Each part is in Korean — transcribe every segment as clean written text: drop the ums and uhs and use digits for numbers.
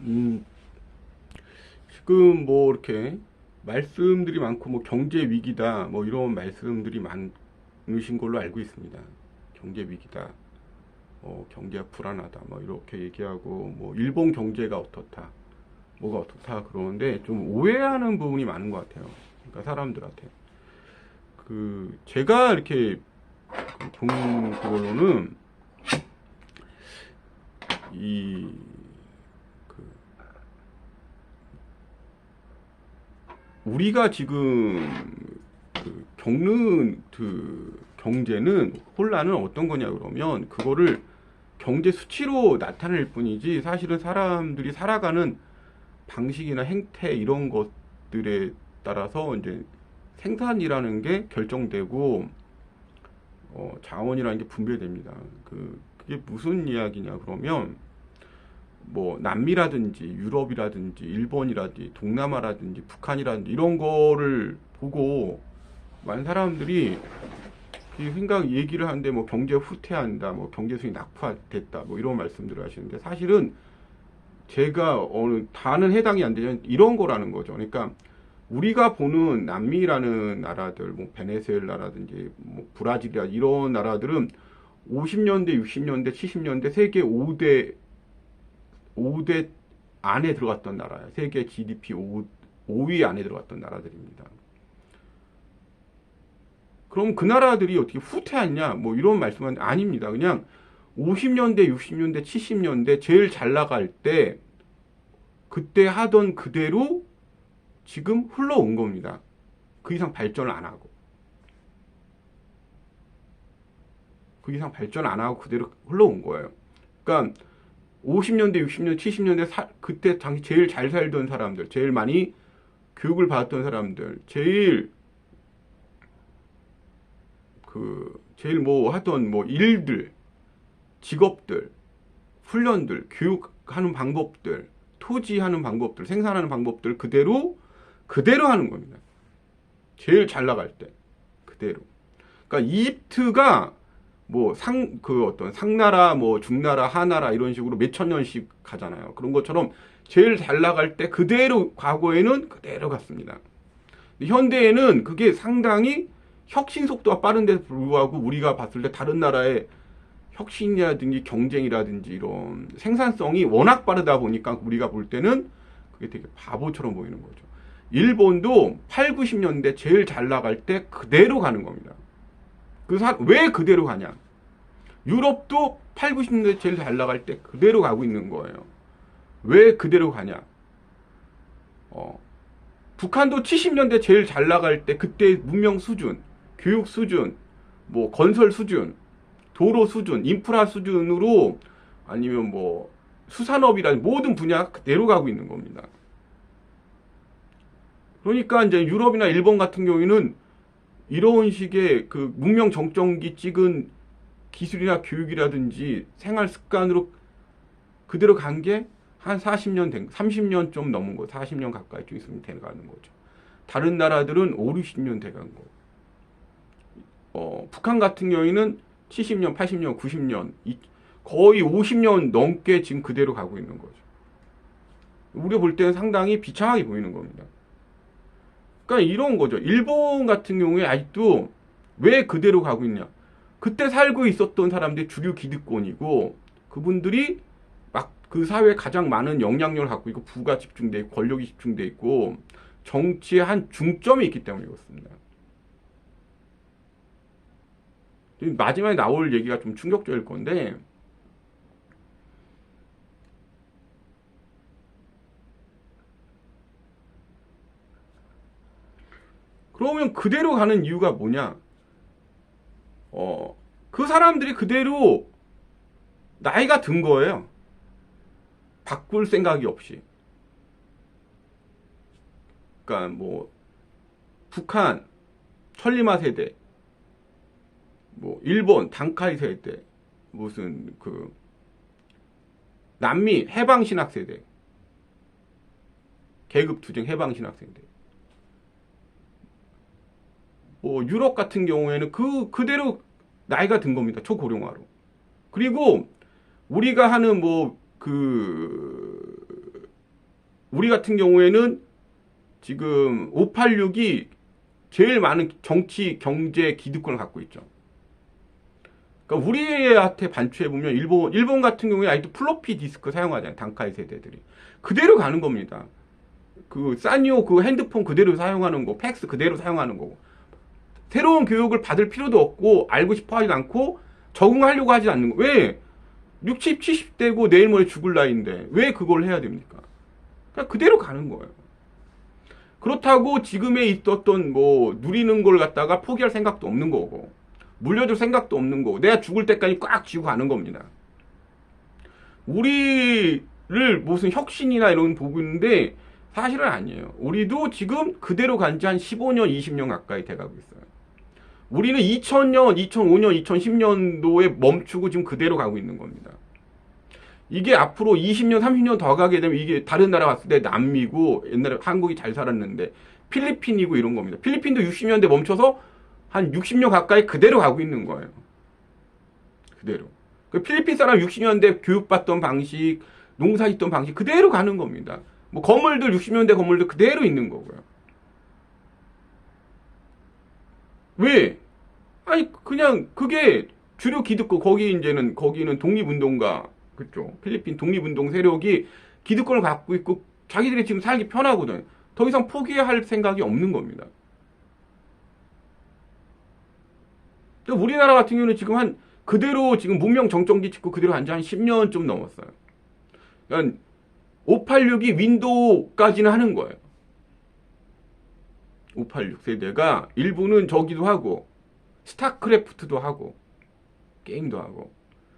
음, 지금 뭐 이렇게 말씀들이 많고 뭐 경제 위기다 뭐 이런 말씀들이 많으신 걸로 알고 있습니다. 경제 위기다, 경제가 불안하다 뭐 이렇게 얘기하고 뭐 일본 경제가 어떻다, 뭐가 어떻다 그러는데 좀 오해하는 부분이 많은 것 같아요. 그러니까 사람들한테 제가 이렇게 본 그걸로는 이 그 우리가 지금 겪는 경제는 혼란은 어떤 거냐 그러면 그거를 경제 수치로 나타낼 뿐이지 사실은 사람들이 살아가는 방식이나 행태 이런 것들에 따라서 이제 생산이라는 게 결정되고 자원이라는 게 분배됩니다. 그게 무슨 이야기냐 그러면 뭐 남미라든지 유럽이라든지 일본이라든지 동남아라든지 북한이라든지 이런 거를 보고 많은 사람들이 이 생각 얘기를 하는데 뭐 경제 후퇴한다, 뭐 경제 수익 낙후됐다, 뭐 이런 말씀들을 하시는데 사실은 제가 어느 다는 해당이 안 되는 이런 거라는 거죠. 그러니까 우리가 보는 남미라는 나라들, 뭐 베네수엘라라든지 뭐 브라질이라 이런 나라들은 50년대, 60년대, 70년대 세계 5대 안에 들어갔던 나라예요. 세계 GDP 5위 안에 들어갔던 나라들입니다. 그럼 그 나라들이 어떻게 후퇴했냐? 뭐 이런 말씀은 아닙니다. 그냥 50년대, 60년대, 70년대 제일 잘 나갈 때 그때 하던 그대로 지금 흘러온 겁니다. 그 이상 발전을 안 하고. 그 이상 발전 안 하고 그대로 흘러온 거예요. 그러니까 50년대, 60년대, 70년대 그때 당시 제일 잘 살던 사람들, 제일 많이 교육을 받았던 사람들, 제일 뭐 하던 뭐 일들, 직업들, 훈련들, 교육하는 방법들, 토지하는 방법들, 생산하는 방법들 그대로 하는 겁니다. 제일 잘 나갈 때 그대로. 그러니까 이집트가 뭐 어떤 상나라, 뭐 중나라, 하나라 이런 식으로 몇천 년씩 가잖아요. 그런 것처럼 제일 잘 나갈 때 그대로 과거에는 그대로 갔습니다. 현대에는 그게 상당히 혁신 속도가 빠른데도 불구하고 우리가 봤을 때 다른 나라의 혁신이라든지 경쟁이라든지 이런 생산성이 워낙 빠르다 보니까 우리가 볼 때는 그게 되게 바보처럼 보이는 거죠. 일본도 8, 90년대 제일 잘 나갈 때 그대로 가는 겁니다. 왜 그대로 가냐? 유럽도 8, 90년대 제일 잘 나갈 때 그대로 가고 있는 거예요. 왜 그대로 가냐? 북한도 70년대 제일 잘 나갈 때 그때 문명 수준, 교육 수준, 뭐 건설 수준, 도로 수준, 인프라 수준으로 아니면 뭐 수산업이라는 모든 분야 그대로 가고 있는 겁니다. 그러니까 이제 유럽이나 일본 같은 경우에는 이런 식의 그 문명 정점기 찍은 기술이나 교육이라든지 생활 습관으로 그대로 간 게 한 40년 30년 좀 넘은 거, 40년 가까이 좀 있으면 돼가는 거죠. 다른 나라들은 5, 60년 돼간 거. 북한 같은 경우에는 70년, 80년, 90년, 거의 50년 넘게 지금 그대로 가고 있는 거죠. 우리가 볼 때는 상당히 비참하게 보이는 겁니다. 그러니까 이런 거죠. 일본 같은 경우에 아직도 왜 그대로 가고 있냐? 그때 살고 있었던 사람들이 주류 기득권이고 그분들이 막 그 사회에 가장 많은 영향력을 갖고 있고 부가 집중돼 있고 권력이 집중돼 있고 정치의 한 중점이 있기 때문에 그렇습니다. 마지막에 나올 얘기가 좀 충격적일 건데 그러면 그대로 가는 이유가 뭐냐? 그 사람들이 그대로 나이가 든 거예요. 바꿀 생각이 없이. 그러니까 뭐 북한 천리마 세대, 뭐 일본 단카이 세대, 무슨 남미 해방 신학 세대, 계급 투쟁 해방 신학 세대. 뭐 유럽 같은 경우에는 그대로 나이가 든 겁니다. 초고령화로. 그리고 우리가 하는 우리 같은 경우에는 지금 586이 제일 많은 정치, 경제, 기득권을 갖고 있죠. 그러니까 우리한테 반추해보면 일본 같은 경우에 아직도 플로피 디스크 사용하잖아요. 단카이 세대들이. 그대로 가는 겁니다. 그 사니오 그 핸드폰 그대로 사용하는 거, 팩스 그대로 사용하는 거고. 새로운 교육을 받을 필요도 없고 알고 싶어 하지 않고 적응하려고 하지 않는 거. 왜? 60, 70대고 내일 모레 죽을 나이인데 왜 그걸 해야 됩니까? 그냥 그대로 가는 거예요. 그렇다고 지금에 있었던 뭐 누리는 걸 갖다가 포기할 생각도 없는 거고 물려줄 생각도 없는 거고 내가 죽을 때까지 꽉 쥐고 가는 겁니다. 우리를 무슨 혁신이나 이런 거 보고 있는데 사실은 아니에요. 우리도 지금 그대로 간 지 한 15년, 20년 가까이 돼가고 있어요. 우리는 2000년, 2005년, 2010년도에 멈추고 지금 그대로 가고 있는 겁니다. 이게 앞으로 20년, 30년 더 가게 되면 이게 다른 나라 갔을 때 남미고 옛날에 한국이 잘 살았는데 필리핀이고 이런 겁니다. 필리핀도 60년대 멈춰서 한 60년 가까이 그대로 가고 있는 거예요. 그대로. 그 필리핀 사람 60년대 교육받던 방식, 농사짓던 방식 그대로 가는 겁니다. 뭐 건물들 60년대 건물들 그대로 있는 거고요. 왜? 아니 그냥 그게 주류 기득권 거기는 독립운동가 그죠? 필리핀 독립운동 세력이 기득권을 갖고 있고 자기들이 지금 살기 편하거든. 더 이상 포기할 생각이 없는 겁니다. 우리나라 같은 경우는 지금 한 그대로 지금 문명 정점기 찍고 그대로 한 지 한 10년 좀 넘었어요. 그러니까 586이 윈도우까지는 하는 거예요. 586 세대가 일부는 저기도 하고 스타크래프트도 하고 게임도 하고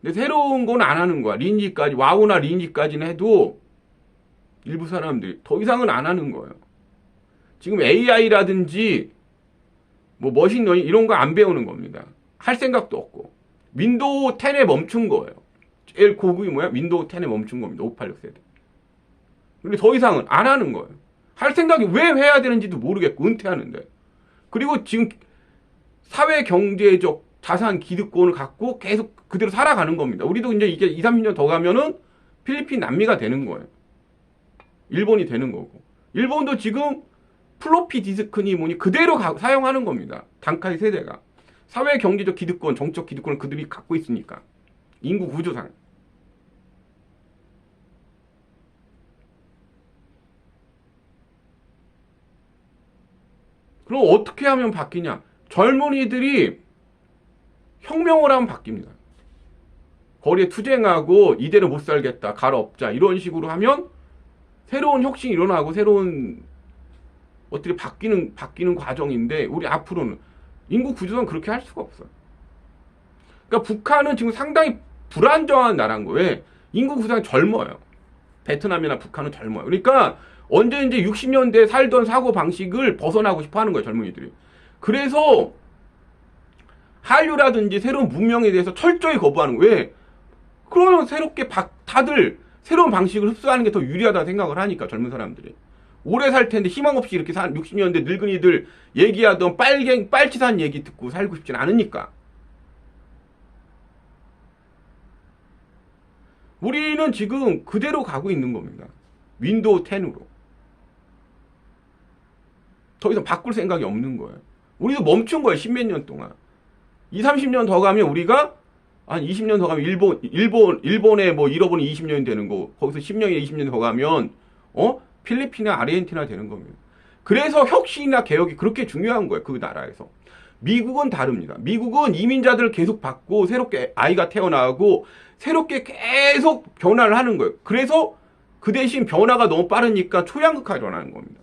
근데 새로운 건 안 하는 거야. 린지까지 와우나 린지까지는 해도 일부 사람들이 더 이상은 안 하는 거예요. 지금 AI라든지 뭐 머신러닝 이런 거 안 배우는 겁니다. 할 생각도 없고 윈도우 10에 멈춘 거예요. 제일 고급이 뭐야? 윈도우 10에 멈춘 겁니다. 586 세대. 근데 더 이상은 안 하는 거예요. 할 생각이 왜 해야 되는지도 모르겠고 은퇴하는데. 그리고 지금 사회 경제적 자산 기득권을 갖고 계속 그대로 살아가는 겁니다. 우리도 이제 이게 2, 30년 더 가면은 필리핀 남미가 되는 거예요. 일본이 되는 거고. 일본도 지금 플로피 디스크니 뭐니 그대로 사용하는 겁니다. 단카이 세대가. 사회 경제적 기득권, 정적 기득권을 그들이 갖고 있으니까. 인구 구조상. 그럼 어떻게 하면 바뀌냐? 젊은이들이 혁명을 하면 바뀝니다. 거리에 투쟁하고 이대로 못 살겠다, 갈아엎자 이런 식으로 하면 새로운 혁신이 일어나고 새로운 어떻게 바뀌는 과정인데 우리 앞으로는 인구 구조상 그렇게 할 수가 없어요. 그러니까 북한은 지금 상당히 불안정한 나라인 거예요. 인구 구조상 젊어요. 베트남이나 북한은 젊어요. 그러니까 언제인지 60년대 살던 사고 방식을 벗어나고 싶어 하는 거예요, 젊은이들이. 그래서 한류라든지 새로운 문명에 대해서 철저히 거부하는 거예요. 왜? 그러면 새롭게 다들 새로운 방식을 흡수하는 게 더 유리하다고 생각을 하니까 젊은 사람들이. 오래 살 텐데 희망 없이 이렇게 60년대 늙은이들 얘기하던 빨치산 얘기 듣고 살고 싶진 않으니까. 우리는 지금 그대로 가고 있는 겁니다. 윈도우 10으로. 더 이상 바꿀 생각이 없는 거예요. 우리도 멈춘 거예요. 10몇 년 동안. 20, 30년 더 가면 우리가 한 20년 더 가면 일본에 뭐 잃어버린 20년이 되는 거. 거기서 10년이나 20년 더 가면 필리핀이나 아르헨티나 되는 겁니다. 그래서 혁신이나 개혁이 그렇게 중요한 거예요. 그 나라에서. 미국은 다릅니다. 미국은 이민자들을 계속 받고 새롭게 아이가 태어나고 새롭게 계속 변화를 하는 거예요. 그래서 그 대신 변화가 너무 빠르니까 초양극화가 일어나는 겁니다.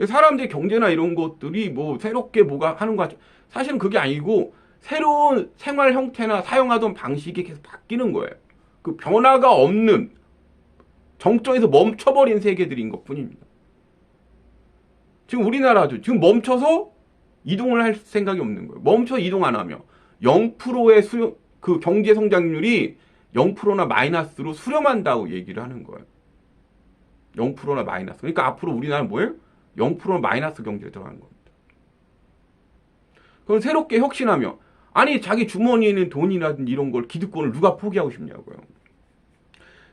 사람들의 경제나 이런 것들이 뭐 새롭게 뭐가 하는 거 같죠. 사실은 그게 아니고 새로운 생활 형태나 사용하던 방식이 계속 바뀌는 거예요. 그 변화가 없는 정점에서 멈춰버린 세계들인 것 뿐입니다. 지금 우리나라도 지금 멈춰서 이동을 할 생각이 없는 거예요. 멈춰 이동 안 하며 0%의 그 경제 성장률이 0%나 마이너스로 수렴한다고 얘기를 하는 거예요. 0%나 마이너스. 그러니까 앞으로 우리나라는 뭐예요? 0% 마이너스 경제에 들어가는 겁니다. 그럼 새롭게 혁신하며 아니 자기 주머니에 있는 돈이라든지 이런 걸 기득권을 누가 포기하고 싶냐고요.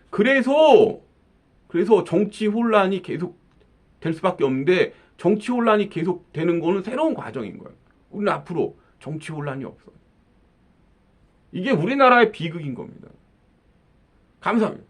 그래서 정치 혼란이 계속 될 수밖에 없는데 정치 혼란이 계속 되는 거는 새로운 과정인 거예요. 우리는 앞으로 정치 혼란이 없어요. 이게 우리나라의 비극인 겁니다. 감사합니다.